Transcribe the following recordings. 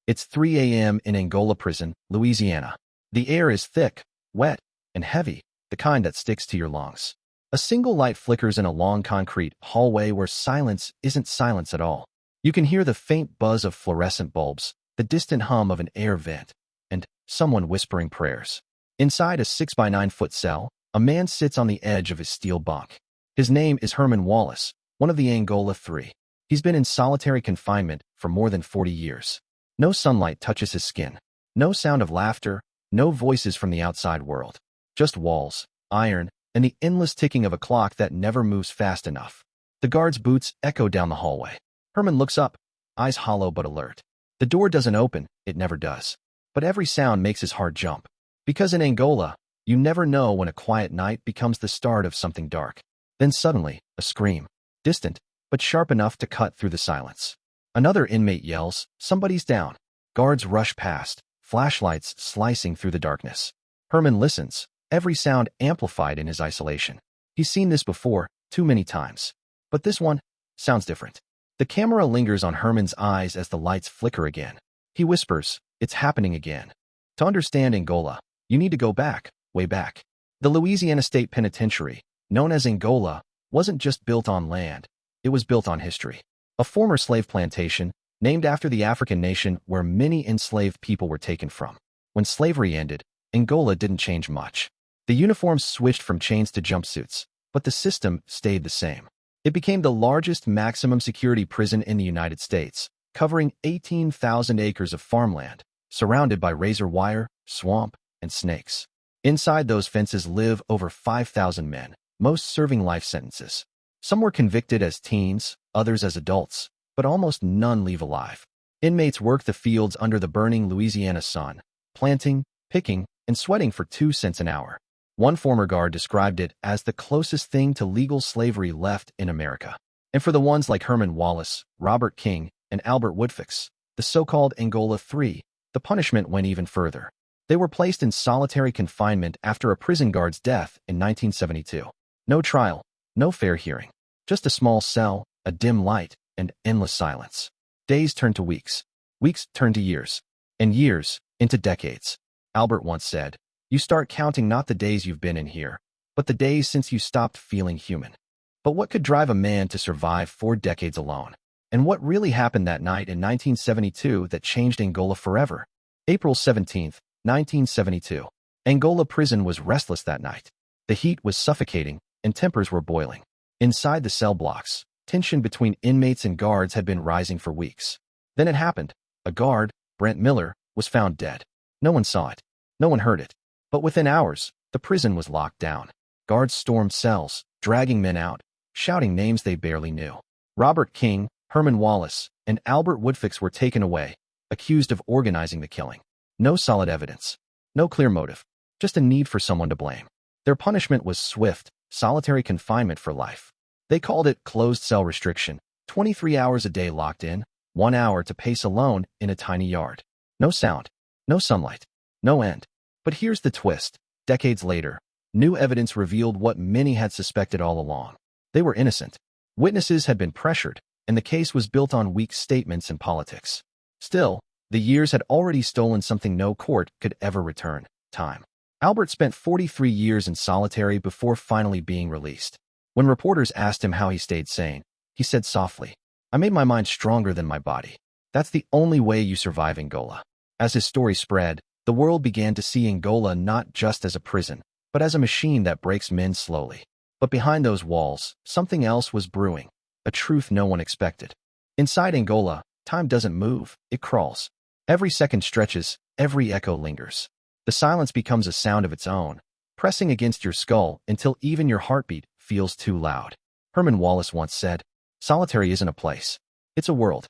It's 3 a.m. in Angola Prison, Louisiana. The air is thick, wet, and heavy, the kind that sticks to your lungs. A single light flickers in a long concrete hallway where silence isn't silence at all. You can hear the faint buzz of fluorescent bulbs, the distant hum of an air vent, and someone whispering prayers. Inside a 6 by 9 foot cell, a man sits on the edge of his steel bunk. His name is Herman Wallace, one of the Angola Three. He's been in solitary confinement for more than 40 years. No sunlight touches his skin. No sound of laughter, no voices from the outside world. Just walls, iron, and the endless ticking of a clock that never moves fast enough. The guard's boots echo down the hallway. Herman looks up, eyes hollow but alert. The door doesn't open, it never does. But every sound makes his heart jump. Because in Angola, you never know when a quiet night becomes the start of something dark. Then suddenly, a scream. Distant, but sharp enough to cut through the silence. Another inmate yells, "Somebody's down." Guards rush past, flashlights slicing through the darkness. Herman listens, every sound amplified in his isolation. He's seen this before, too many times. But this one sounds different. The camera lingers on Herman's eyes as the lights flicker again. He whispers, "It's happening again." To understand Angola, you need to go back, way back. The Louisiana State Penitentiary, known as Angola, wasn't just built on land, it was built on history. A former slave plantation, named after the African nation where many enslaved people were taken from. When slavery ended, Angola didn't change much. The uniforms switched from chains to jumpsuits, but the system stayed the same. It became the largest maximum security prison in the United States, covering 18,000 acres of farmland, surrounded by razor wire, swamp, and snakes. Inside those fences live over 5,000 men, most serving life sentences. Some were convicted as teens, others as adults, but almost none leave alive. Inmates work the fields under the burning Louisiana sun, planting, picking, and sweating for 2 cents an hour. One former guard described it as the closest thing to legal slavery left in America. And for the ones like Herman Wallace, Robert King, and Albert Woodfix, the so-called Angola Three, the punishment went even further. They were placed in solitary confinement after a prison guard's death in 1972. No trial, no fair hearing. Just a small cell, a dim light, and endless silence. Days turned to weeks. Weeks turned to years. And years into decades. Albert once said, "You start counting not the days you've been in here, but the days since you stopped feeling human." But what could drive a man to survive 4 decades alone? And what really happened that night in 1972 that changed Angola forever? April 17th, 1972. Angola Prison was restless that night. The heat was suffocating, and tempers were boiling. Inside the cell blocks, tension between inmates and guards had been rising for weeks. Then it happened. A guard, Brent Miller, was found dead. No one saw it. No one heard it. But within hours, the prison was locked down. Guards stormed cells, dragging men out, shouting names they barely knew. Robert King, Herman Wallace, and Albert Woodfix were taken away, accused of organizing the killing. No solid evidence. No clear motive. Just a need for someone to blame. Their punishment was swift, solitary confinement for life. They called it closed cell restriction, 23 hours a day locked in, 1 hour to pace alone in a tiny yard. No sound, no sunlight, no end. But here's the twist. Decades later, new evidence revealed what many had suspected all along. They were innocent. Witnesses had been pressured, and the case was built on weak statements and politics. Still, the years had already stolen something no court could ever return: time. Albert spent 43 years in solitary before finally being released. When reporters asked him how he stayed sane, he said softly, "I made my mind stronger than my body." That's the only way you survive Angola. As his story spread, the world began to see Angola not just as a prison, but as a machine that breaks men slowly. But behind those walls, something else was brewing, a truth no one expected. Inside Angola, time doesn't move, it crawls. Every second stretches, every echo lingers. The silence becomes a sound of its own, pressing against your skull until even your heartbeat feels too loud. Herman Wallace once said, "Solitary isn't a place. It's a world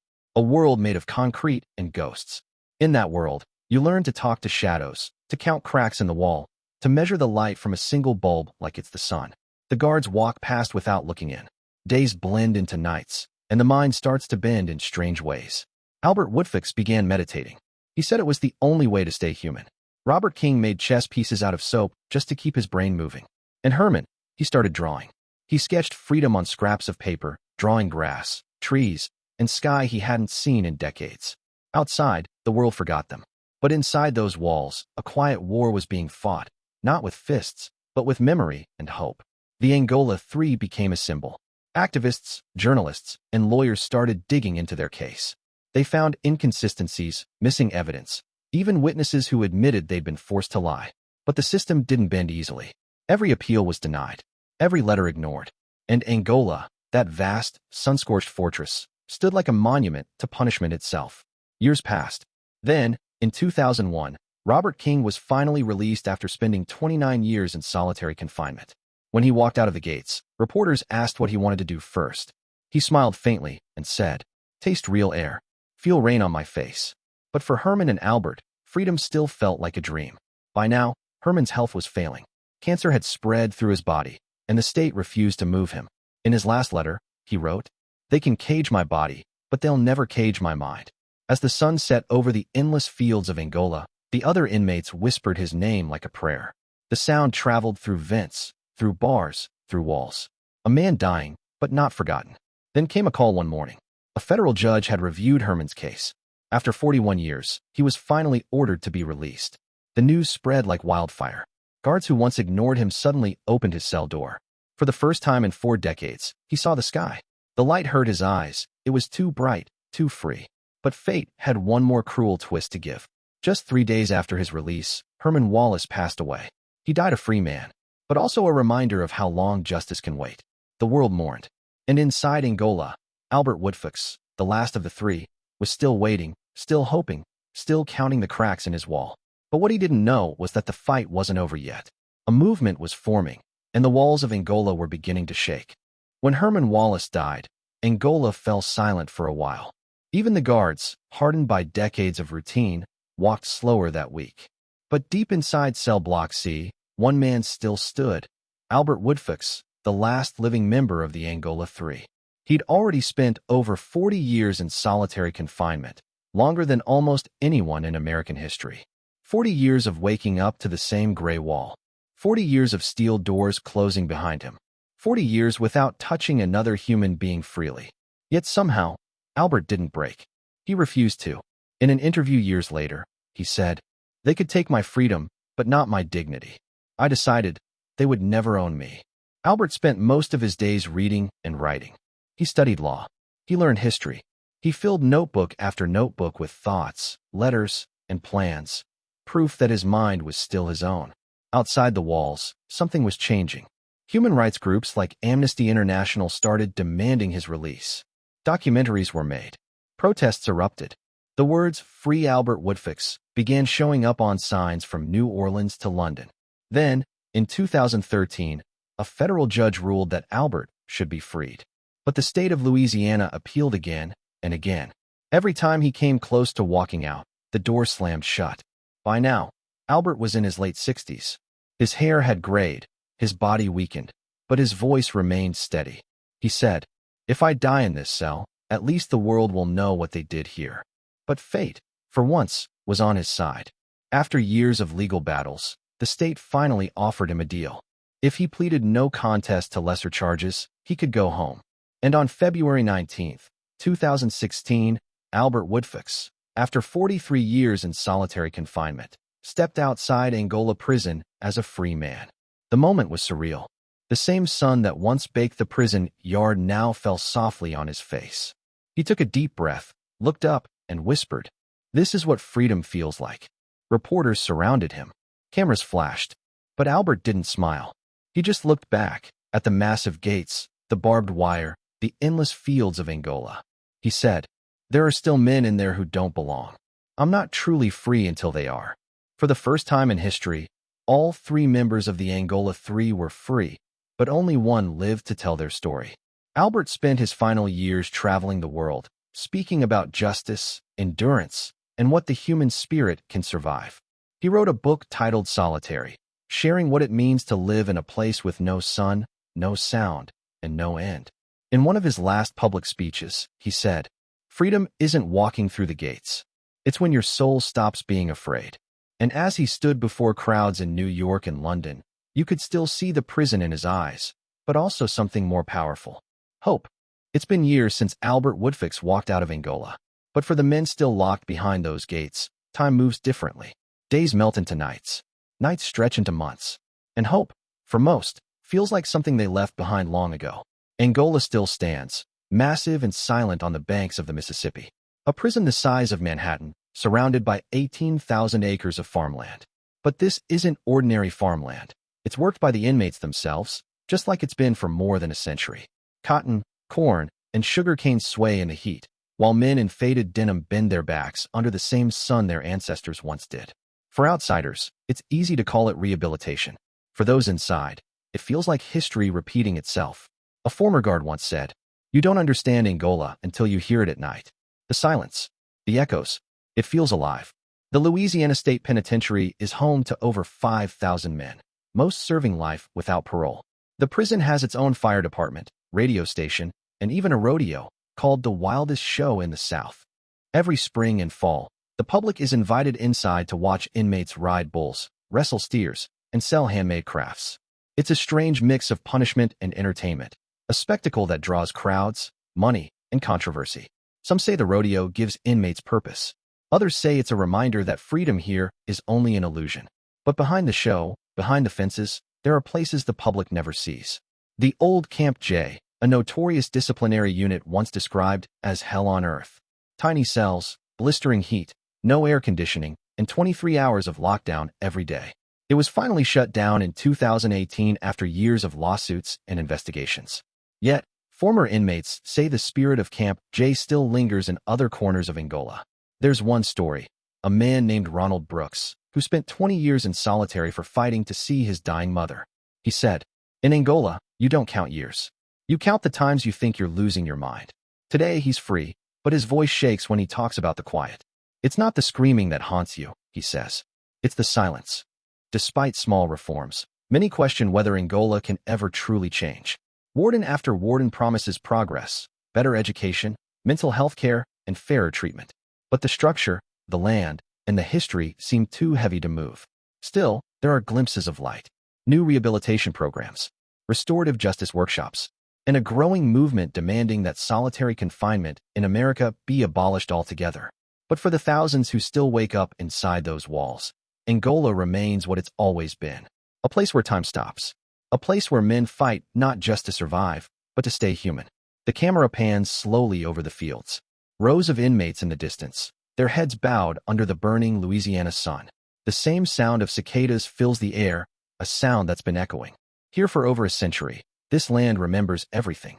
made of concrete and ghosts. In that world, you learn to talk to shadows, to count cracks in the wall, to measure the light from a single bulb like it's the sun." The guards walk past without looking in. Days blend into nights, and the mind starts to bend in strange ways. Albert Woodfix began meditating. He said it was the only way to stay human. Robert King made chess pieces out of soap just to keep his brain moving. And Herman, he started drawing. He sketched freedom on scraps of paper, drawing grass, trees, and sky he hadn't seen in decades. Outside, the world forgot them. But inside those walls, a quiet war was being fought, not with fists, but with memory and hope. The Angola Three became a symbol. Activists, journalists, and lawyers started digging into their case. They found inconsistencies, missing evidence, even witnesses who admitted they'd been forced to lie. But the system didn't bend easily. Every appeal was denied, every letter ignored. And Angola, that vast, sun-scorched fortress, stood like a monument to punishment itself. Years passed. Then, in 2001, Robert King was finally released after spending 29 years in solitary confinement. When he walked out of the gates, reporters asked what he wanted to do first. He smiled faintly and said, "Taste real air. Feel rain on my face." But for Herman and Albert, freedom still felt like a dream. By now, Herman's health was failing. Cancer had spread through his body, and the state refused to move him. In his last letter, he wrote, "They can cage my body, but they'll never cage my mind." As the sun set over the endless fields of Angola, the other inmates whispered his name like a prayer. The sound traveled through vents, through bars, through walls. A man dying, but not forgotten. Then came a call one morning. A federal judge had reviewed Herman's case. After 41 years, he was finally ordered to be released. The news spread like wildfire. Guards who once ignored him suddenly opened his cell door. For the first time in 4 decades, he saw the sky. The light hurt his eyes. It was too bright, too free. But fate had one more cruel twist to give. Just 3 days after his release, Herman Wallace passed away. He died a free man, but also a reminder of how long justice can wait. The world mourned. And inside Angola, Albert Woodfucks, the last of the 3, was still waiting, still hoping, still counting the cracks in his wall. But what he didn't know was that the fight wasn't over yet. A movement was forming, and the walls of Angola were beginning to shake. When Herman Wallace died, Angola fell silent for a while. Even the guards, hardened by decades of routine, walked slower that week. But deep inside cell block C, one man still stood, Albert Woodfucks, the last living member of the Angola Three. He'd already spent over 40 years in solitary confinement, longer than almost anyone in American history. 40 years of waking up to the same gray wall. 40 years of steel doors closing behind him. 40 years without touching another human being freely. Yet somehow, Albert didn't break. He refused to. In an interview years later, he said, "They could take my freedom, but not my dignity. I decided they would never own me." Albert spent most of his days reading and writing. He studied law. He learned history. He filled notebook after notebook with thoughts, letters, and plans, proof that his mind was still his own. Outside the walls, something was changing. Human rights groups like Amnesty International started demanding his release. Documentaries were made. Protests erupted. The words "Free Albert Woodfucks" began showing up on signs from New Orleans to London. Then, in 2013, a federal judge ruled that Albert should be freed. But the state of Louisiana appealed again and again. Every time he came close to walking out, the door slammed shut. By now, Albert was in his late 60s. His hair had grayed, his body weakened, but his voice remained steady. He said, "If I die in this cell, at least the world will know what they did here." But fate, for once, was on his side. After years of legal battles, the state finally offered him a deal. If he pleaded no contest to lesser charges, he could go home. And on February 19, 2016, Albert Woodfucks, after 43 years in solitary confinement, stepped outside Angola Prison as a free man. The moment was surreal. The same sun that once baked the prison yard now fell softly on his face. He took a deep breath, looked up, and whispered, "This is what freedom feels like." Reporters surrounded him. Cameras flashed. But Albert didn't smile. He just looked back at the massive gates, the barbed wire, the endless fields of Angola. He said, "There are still men in there who don't belong. I'm not truly free until they are." For the first time in history, all 3 members of the Angola Three were free, but only one lived to tell their story. Albert spent his final years traveling the world, speaking about justice, endurance, and what the human spirit can survive. He wrote a book titled Solitary, sharing what it means to live in a place with no sun, no sound, and no end. In one of his last public speeches, he said, "Freedom isn't walking through the gates. It's when your soul stops being afraid." And as he stood before crowds in New York and London, you could still see the prison in his eyes, but also something more powerful: hope. It's been years since Albert Woodfucks walked out of Angola. But for the men still locked behind those gates, time moves differently. Days melt into nights. Nights stretch into months. And hope, for most, feels like something they left behind long ago. Angola still stands, massive and silent on the banks of the Mississippi. A prison the size of Manhattan, surrounded by 18,000 acres of farmland. But this isn't ordinary farmland. It's worked by the inmates themselves, just like it's been for more than a century. Cotton, corn, and sugarcane sway in the heat, while men in faded denim bend their backs under the same sun their ancestors once did. For outsiders, it's easy to call it rehabilitation. For those inside, it feels like history repeating itself. A former guard once said, "You don't understand Angola until you hear it at night." The silence, the echoes, it feels alive. The Louisiana State Penitentiary is home to over 5,000 men, most serving life without parole. The prison has its own fire department, radio station, and even a rodeo, called the wildest show in the South. Every spring and fall, the public is invited inside to watch inmates ride bulls, wrestle steers, and sell handmade crafts. It's a strange mix of punishment and entertainment, a spectacle that draws crowds, money, and controversy. Some say the rodeo gives inmates purpose. Others say it's a reminder that freedom here is only an illusion. But behind the show, behind the fences, there are places the public never sees. The old Camp J, a notorious disciplinary unit once described as hell on earth. Tiny cells, blistering heat, no air conditioning, and 23 hours of lockdown every day. It was finally shut down in 2018 after years of lawsuits and investigations. Yet, former inmates say the spirit of Camp J still lingers in other corners of Angola. There's one story, a man named Ronald Brooks, who spent 20 years in solitary for fighting to see his dying mother. He said, "In Angola, you don't count years. You count the times you think you're losing your mind." Today, he's free, but his voice shakes when he talks about the quiet. It's not the screaming that haunts you, he says. It's the silence. Despite small reforms, many question whether Angola can ever truly change. Warden after warden promises progress, better education, mental health care, and fairer treatment. But the structure, the land, and the history seem too heavy to move. Still, there are glimpses of light. New rehabilitation programs, restorative justice workshops, and a growing movement demanding that solitary confinement in America be abolished altogether. But for the thousands who still wake up inside those walls, Angola remains what it's always been. A place where time stops. A place where men fight not just to survive, but to stay human. The camera pans slowly over the fields. Rows of inmates in the distance, their heads bowed under the burning Louisiana sun. The same sound of cicadas fills the air, a sound that's been echoing. Here for over a century, this land remembers everything.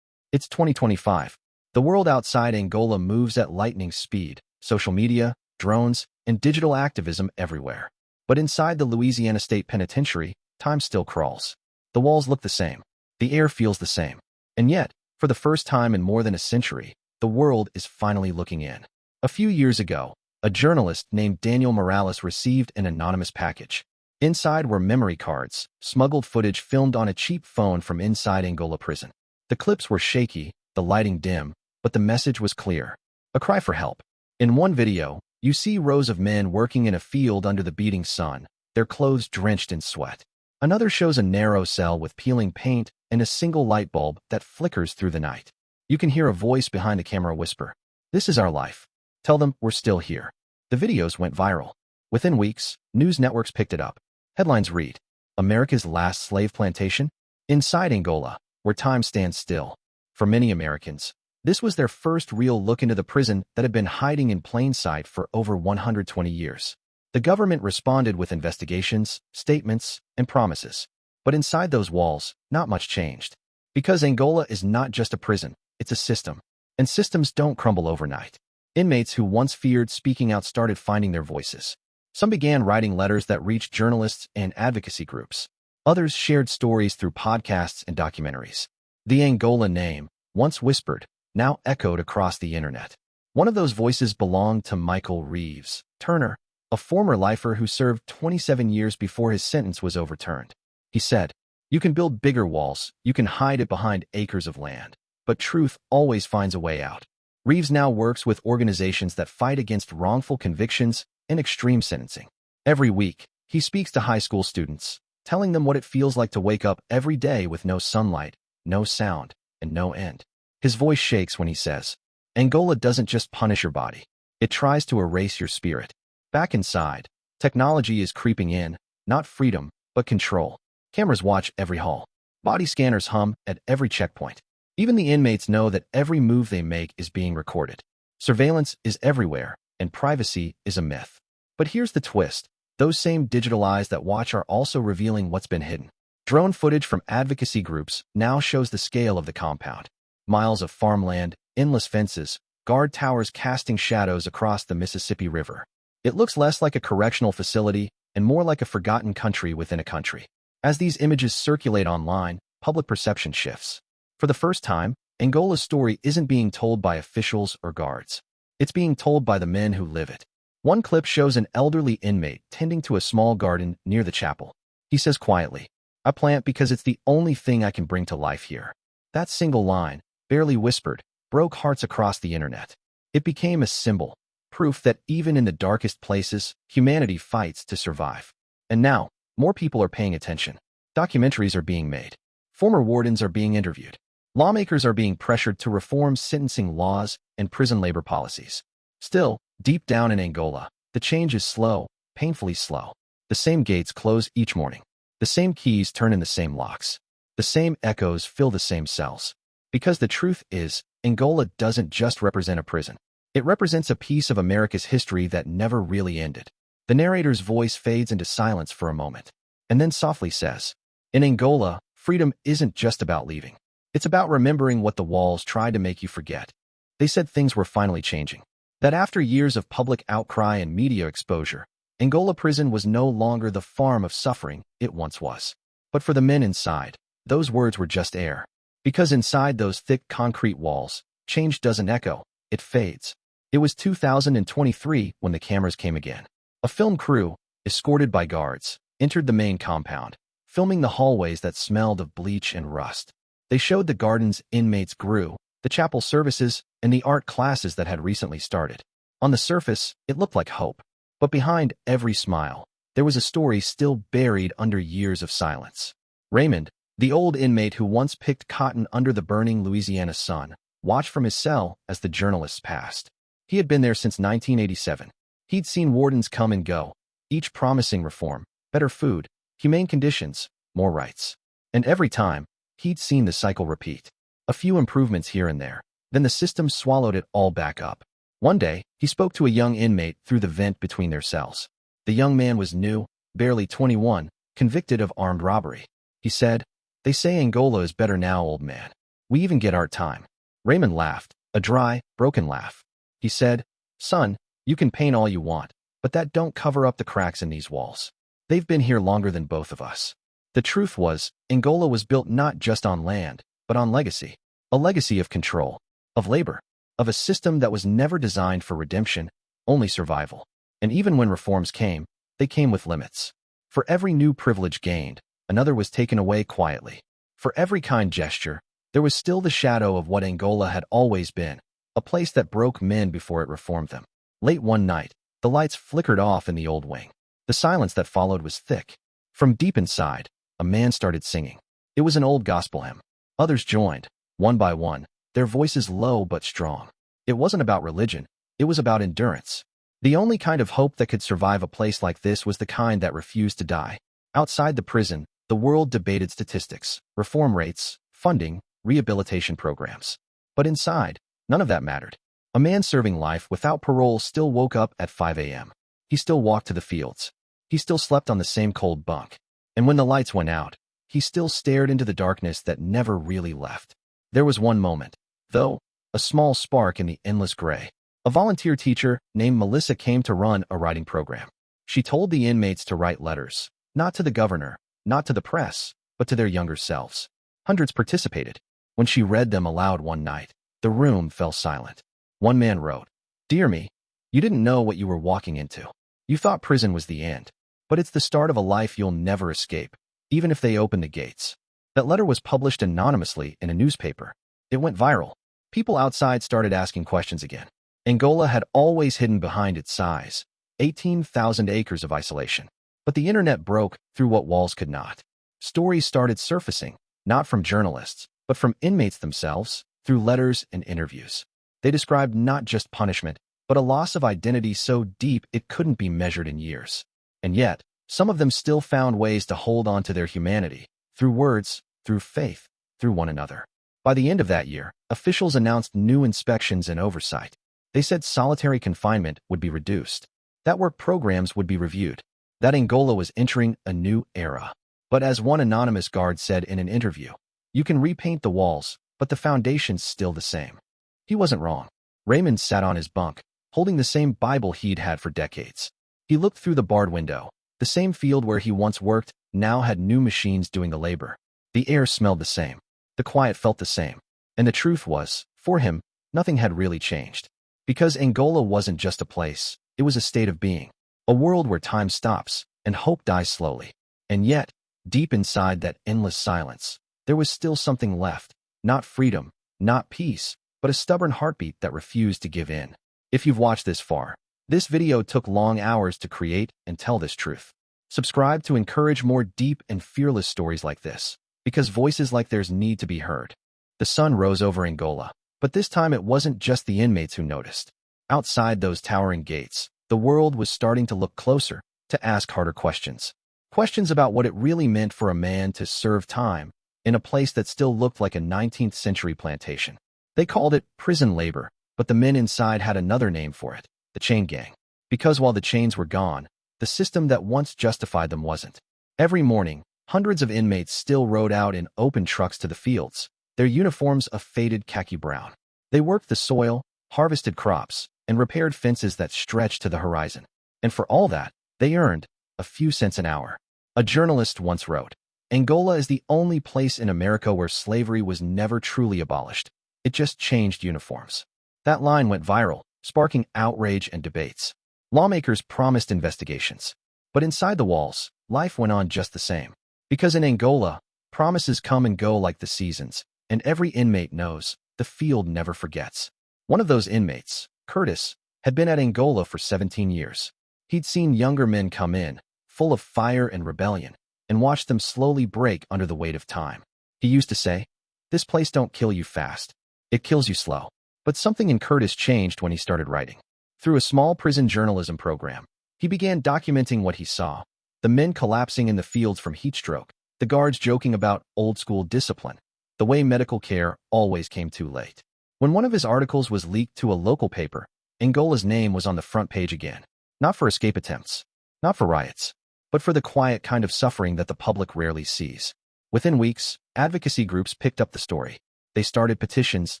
It's 2025. The world outside Angola moves at lightning speed, social media, drones, and digital activism everywhere. But inside the Louisiana State Penitentiary, time still crawls. The walls look the same. The air feels the same. And yet, for the first time in more than a century, the world is finally looking in. A few years ago, a journalist named Daniel Morales received an anonymous package. Inside were memory cards, smuggled footage filmed on a cheap phone from inside Angola Prison. The clips were shaky, the lighting dim, but the message was clear. A cry for help. In one video, you see rows of men working in a field under the beating sun, their clothes drenched in sweat. Another shows a narrow cell with peeling paint and a single light bulb that flickers through the night. You can hear a voice behind the camera whisper, "This is our life. Tell them we're still here." The videos went viral. Within weeks, news networks picked it up. Headlines read, "America's Last Slave Plantation?" Inside Angola, where time stands still. For many Americans, this was their first real look into the prison that had been hiding in plain sight for over 120 years. The government responded with investigations, statements, and promises. But inside those walls, not much changed. Because Angola is not just a prison, it's a system. And systems don't crumble overnight. Inmates who once feared speaking out started finding their voices. Some began writing letters that reached journalists and advocacy groups. Others shared stories through podcasts and documentaries. The Angola name, once whispered, now echoed across the internet. One of those voices belonged to Michael Reeves Turner, a former lifer who served 27 years before his sentence was overturned. He said, "You can build bigger walls, you can hide it behind acres of land, but truth always finds a way out." Reeves now works with organizations that fight against wrongful convictions and extreme sentencing. Every week, he speaks to high school students, telling them what it feels like to wake up every day with no sunlight, no sound, and no end. His voice shakes when he says, Angola doesn't just punish your body. It tries to erase your spirit. Back inside, technology is creeping in, not freedom, but control. Cameras watch every hall. Body scanners hum at every checkpoint. Even the inmates know that every move they make is being recorded. Surveillance is everywhere, and privacy is a myth. But here's the twist. Those same digital eyes that watch are also revealing what's been hidden. Drone footage from advocacy groups now shows the scale of the compound. Miles of farmland, endless fences, guard towers casting shadows across the Mississippi River. It looks less like a correctional facility and more like a forgotten country within a country. As these images circulate online, public perception shifts. For the first time, Angola's story isn't being told by officials or guards. It's being told by the men who live it. One clip shows an elderly inmate tending to a small garden near the chapel. He says quietly, "I plant because it's the only thing I can bring to life here." That single line, barely whispered, broke hearts across the internet. It became a symbol, proof that even in the darkest places, humanity fights to survive. And now, more people are paying attention. Documentaries are being made. Former wardens are being interviewed. Lawmakers are being pressured to reform sentencing laws and prison labor policies. Still, deep down in Angola, the change is slow, painfully slow. The same gates close each morning. The same keys turn in the same locks. The same echoes fill the same cells. Because the truth is, Angola doesn't just represent a prison. It represents a piece of America's history that never really ended. The narrator's voice fades into silence for a moment, and then softly says, "In Angola, freedom isn't just about leaving. It's about remembering what the walls tried to make you forget." They said things were finally changing. That after years of public outcry and media exposure, Angola Prison was no longer the farm of suffering it once was. But for the men inside, those words were just air. Because inside those thick concrete walls, change doesn't echo, it fades. It was 2023 when the cameras came again. A film crew, escorted by guards, entered the main compound, filming the hallways that smelled of bleach and rust. They showed the gardens inmates grew, the chapel services, and the art classes that had recently started. On the surface, it looked like hope. But behind every smile, there was a story still buried under years of silence. Raymond, the old inmate who once picked cotton under the burning Louisiana sun, watched from his cell as the journalists passed. He had been there since 1987. He'd seen wardens come and go, each promising reform, better food, humane conditions, more rights. And every time, he'd seen the cycle repeat. A few improvements here and there, then the system swallowed it all back up. One day, he spoke to a young inmate through the vent between their cells. The young man was new, barely 21, convicted of armed robbery. He said, "They say Angola is better now, old man. We even get our time." Raymond laughed, a dry, broken laugh. He said, "Son, you can paint all you want, but that don't cover up the cracks in these walls. They've been here longer than both of us." The truth was, Angola was built not just on land, but on legacy. A legacy of control, of labor, of a system that was never designed for redemption, only survival. And even when reforms came, they came with limits. For every new privilege gained, another was taken away quietly. For every kind gesture, there was still the shadow of what Angola had always been, a place that broke men before it reformed them. Late one night, the lights flickered off in the old wing. The silence that followed was thick. From deep inside, a man started singing. It was an old gospel hymn. Others joined, one by one, their voices low but strong. It wasn't about religion, it was about endurance. The only kind of hope that could survive a place like this was the kind that refused to die. Outside the prison, the world debated statistics, reform rates, funding, rehabilitation programs. But inside, none of that mattered. A man serving life without parole still woke up at 5 a.m. He still walked to the fields. He still slept on the same cold bunk. And when the lights went out, he still stared into the darkness that never really left. There was one moment, though, a small spark in the endless gray. A volunteer teacher named Melissa came to run a writing program. She told the inmates to write letters, not to the governor, not to the press, but to their younger selves. Hundreds participated. When she read them aloud one night, the room fell silent. One man wrote, "Dear me, you didn't know what you were walking into. You thought prison was the end, but it's the start of a life you'll never escape, even if they open the gates." That letter was published anonymously in a newspaper. It went viral. People outside started asking questions again. Angola had always hidden behind its size, 18,000 acres of isolation. But the internet broke through what walls could not. Stories started surfacing, not from journalists, but from inmates themselves, through letters and interviews. They described not just punishment, but a loss of identity so deep it couldn't be measured in years. And yet, some of them still found ways to hold on to their humanity, through words, through faith, through one another. By the end of that year, officials announced new inspections and oversight. They said solitary confinement would be reduced, that work programs would be reviewed, that Angola was entering a new era. But as one anonymous guard said in an interview, "You can repaint the walls, but the foundation's still the same." He wasn't wrong. Raymond sat on his bunk, holding the same Bible he'd had for decades. He looked through the barred window. The same field where he once worked now had new machines doing the labor. The air smelled the same. The quiet felt the same. And the truth was, for him, nothing had really changed. Because Angola wasn't just a place, it was a state of being. A world where time stops and hope dies slowly. And yet, deep inside that endless silence, there was still something left. Not freedom, not peace, but a stubborn heartbeat that refused to give in. If you've watched this far, this video took long hours to create and tell this truth. Subscribe to encourage more deep and fearless stories like this, because voices like theirs need to be heard. The sun rose over Angola, but this time it wasn't just the inmates who noticed. Outside those towering gates, the world was starting to look closer, to ask harder questions. Questions about what it really meant for a man to serve time in a place that still looked like a 19th century plantation. They called it prison labor, but the men inside had another name for it, the chain gang. Because while the chains were gone, the system that once justified them wasn't. Every morning, hundreds of inmates still rode out in open trucks to the fields, their uniforms a faded khaki brown. They worked the soil, harvested crops, and repaired fences that stretched to the horizon. And for all that, they earned a few cents an hour. A journalist once wrote, "Angola is the only place in America where slavery was never truly abolished. It just changed uniforms." That line went viral, sparking outrage and debates. Lawmakers promised investigations. But inside the walls, life went on just the same. Because in Angola, promises come and go like the seasons, and every inmate knows the field never forgets. One of those inmates, Curtis, had been at Angola for 17 years. He'd seen younger men come in, full of fire and rebellion, and watched them slowly break under the weight of time. He used to say, "This place don't kill you fast. It kills you slow." But something in Curtis changed when he started writing. Through a small prison journalism program, he began documenting what he saw. The men collapsing in the fields from heat stroke, the guards joking about old-school discipline, the way medical care always came too late. When one of his articles was leaked to a local paper, Angola's name was on the front page again. Not for escape attempts, not for riots, but for the quiet kind of suffering that the public rarely sees. Within weeks, advocacy groups picked up the story. They started petitions,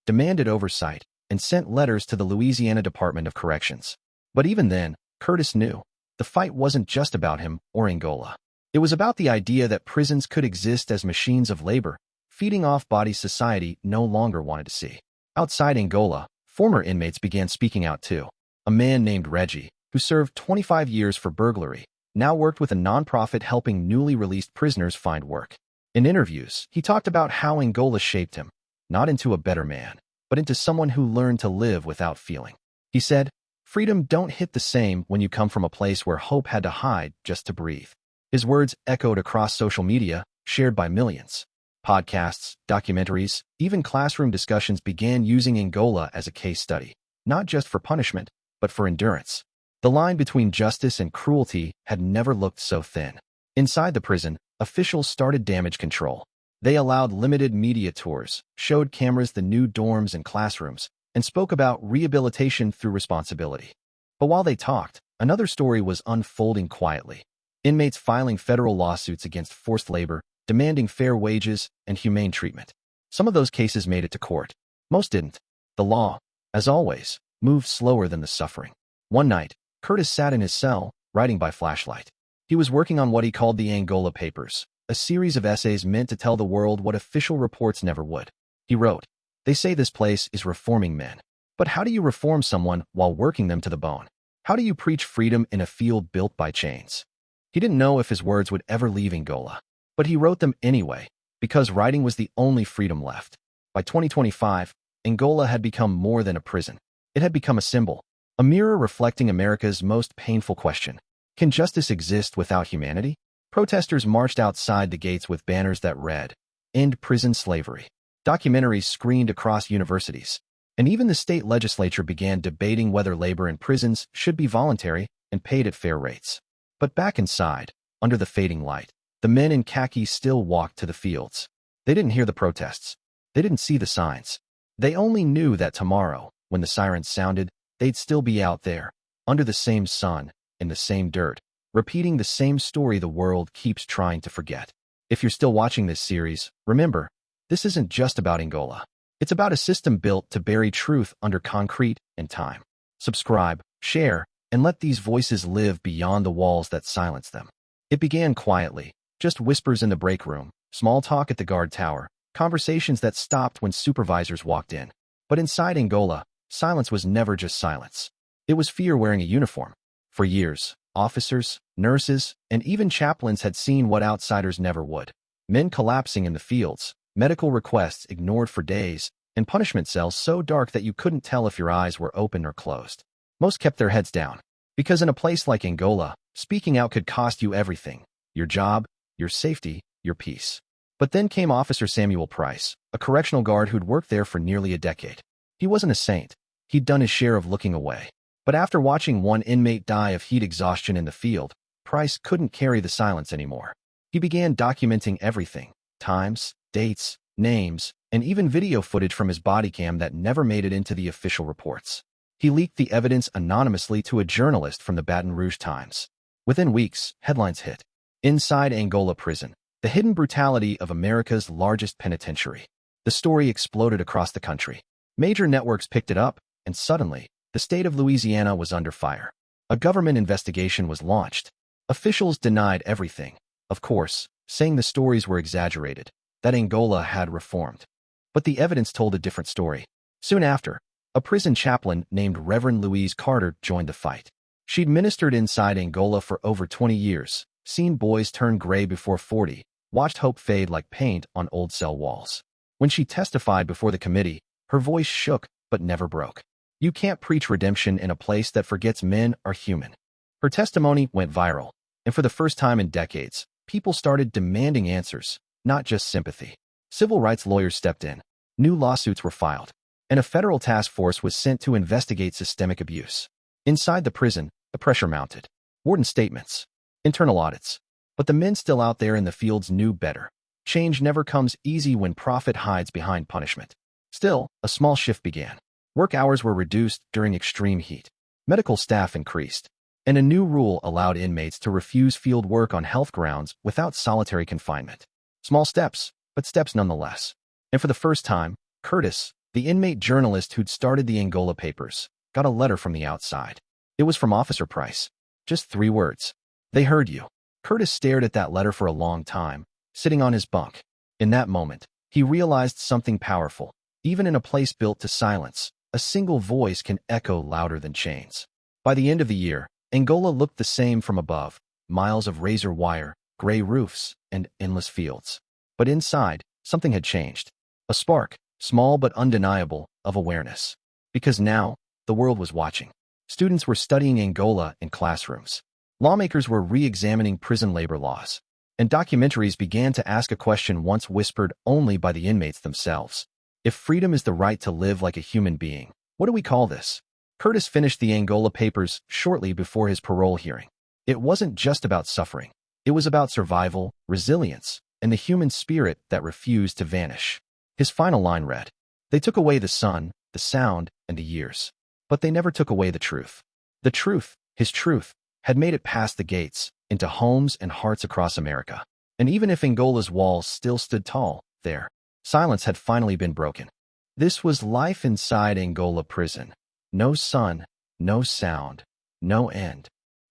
demanded oversight, and sent letters to the Louisiana Department of Corrections. But even then, Curtis knew the fight wasn't just about him or Angola. It was about the idea that prisons could exist as machines of labor, feeding off bodies society no longer wanted to see. Outside Angola, former inmates began speaking out too. A man named Reggie, who served 25 years for burglary, now worked with a nonprofit helping newly released prisoners find work. In interviews, he talked about how Angola shaped him, not into a better man, but into someone who learned to live without feeling. He said, "Freedom don't hit the same when you come from a place where hope had to hide just to breathe." His words echoed across social media, shared by millions. Podcasts, documentaries, even classroom discussions began using Angola as a case study, not just for punishment, but for endurance. The line between justice and cruelty had never looked so thin. Inside the prison, officials started damage control. They allowed limited media tours, showed cameras the new dorms and classrooms, and spoke about rehabilitation through responsibility. But while they talked, another story was unfolding quietly. Inmates filing federal lawsuits against forced labor, demanding fair wages and humane treatment. Some of those cases made it to court. Most didn't. The law, as always, moved slower than the suffering. One night, Curtis sat in his cell, writing by flashlight. He was working on what he called the Angola Papers, a series of essays meant to tell the world what official reports never would. He wrote, "They say this place is reforming men. But how do you reform someone while working them to the bone? How do you preach freedom in a field built by chains?" He didn't know if his words would ever leave Angola, but he wrote them anyway, because writing was the only freedom left. By 2025, Angola had become more than a prison. It had become a symbol, a mirror reflecting America's most painful question. Can justice exist without humanity? Protesters marched outside the gates with banners that read, "End prison slavery." Documentaries screened across universities. And even the state legislature began debating whether labor in prisons should be voluntary and paid at fair rates. But back inside, under the fading light, the men in khaki still walked to the fields. They didn't hear the protests. They didn't see the signs. They only knew that tomorrow, when the sirens sounded, they'd still be out there, under the same sun, in the same dirt, repeating the same story the world keeps trying to forget. If you're still watching this series, remember, this isn't just about Angola. It's about a system built to bury truth under concrete and time. Subscribe, share, and let these voices live beyond the walls that silence them. It began quietly, just whispers in the break room, small talk at the guard tower, conversations that stopped when supervisors walked in. But inside Angola, silence was never just silence. It was fear wearing a uniform. For years, officers, nurses, and even chaplains had seen what outsiders never would. Men collapsing in the fields, medical requests ignored for days, and punishment cells so dark that you couldn't tell if your eyes were open or closed. Most kept their heads down, because in a place like Angola, speaking out could cost you everything: your job, your safety, your peace. But then came Officer Samuel Price, a correctional guard who'd worked there for nearly a decade. He wasn't a saint. He'd done his share of looking away. But after watching one inmate die of heat exhaustion in the field, Price couldn't carry the silence anymore. He began documenting everything: times, dates, names, and even video footage from his body cam that never made it into the official reports. He leaked the evidence anonymously to a journalist from the Baton Rouge Times. Within weeks, headlines hit. Inside Angola Prison, the hidden brutality of America's largest penitentiary. The story exploded across the country. Major networks picked it up, and suddenly, the state of Louisiana was under fire. A government investigation was launched. Officials denied everything, of course, saying the stories were exaggerated, that Angola had reformed. But the evidence told a different story. Soon after, a prison chaplain named Reverend Louise Carter joined the fight. She'd ministered inside Angola for over 20 years, seen boys turn gray before 40, watched hope fade like paint on old cell walls. When she testified before the committee, her voice shook but never broke. You can't preach redemption in a place that forgets men are human. Her testimony went viral, and for the first time in decades, people started demanding answers, not just sympathy. Civil rights lawyers stepped in. New lawsuits were filed, and a federal task force was sent to investigate systemic abuse. Inside the prison, the pressure mounted. Warden statements, internal audits. But the men still out there in the fields knew better. Change never comes easy when profit hides behind punishment. Still, a small shift began. Work hours were reduced during extreme heat. Medical staff increased, and a new rule allowed inmates to refuse field work on health grounds without solitary confinement. Small steps, but steps nonetheless. And for the first time, Curtis, the inmate journalist who'd started the Angola papers, got a letter from the outside. It was from Officer Price. Just 3 words. They heard you. Curtis stared at that letter for a long time, sitting on his bunk. In that moment, he realized something powerful. Even in a place built to silence, a single voice can echo louder than chains. By the end of the year, Angola looked the same from above: miles of razor wire, gray roofs, and endless fields. But inside, something had changed. A spark, small but undeniable, of awareness. Because now, the world was watching. Students were studying Angola in classrooms. Lawmakers were re-examining prison labor laws. And documentaries began to ask a question once whispered only by the inmates themselves. If freedom is the right to live like a human being, what do we call this? Curtis finished the Angola papers shortly before his parole hearing. It wasn't just about suffering. It was about survival, resilience, and the human spirit that refused to vanish. His final line read, "They took away the sun, the sound, and the years. But they never took away the truth." The truth, his truth, had made it past the gates, into homes and hearts across America. And even if Angola's walls still stood tall, there, silence had finally been broken. This was life inside Angola Prison. No sun, no sound, no end.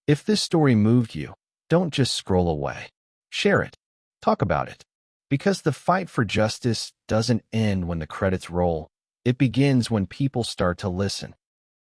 If this story moved you, don't just scroll away. Share it. Talk about it. Because the fight for justice doesn't end when the credits roll. It begins when people start to listen.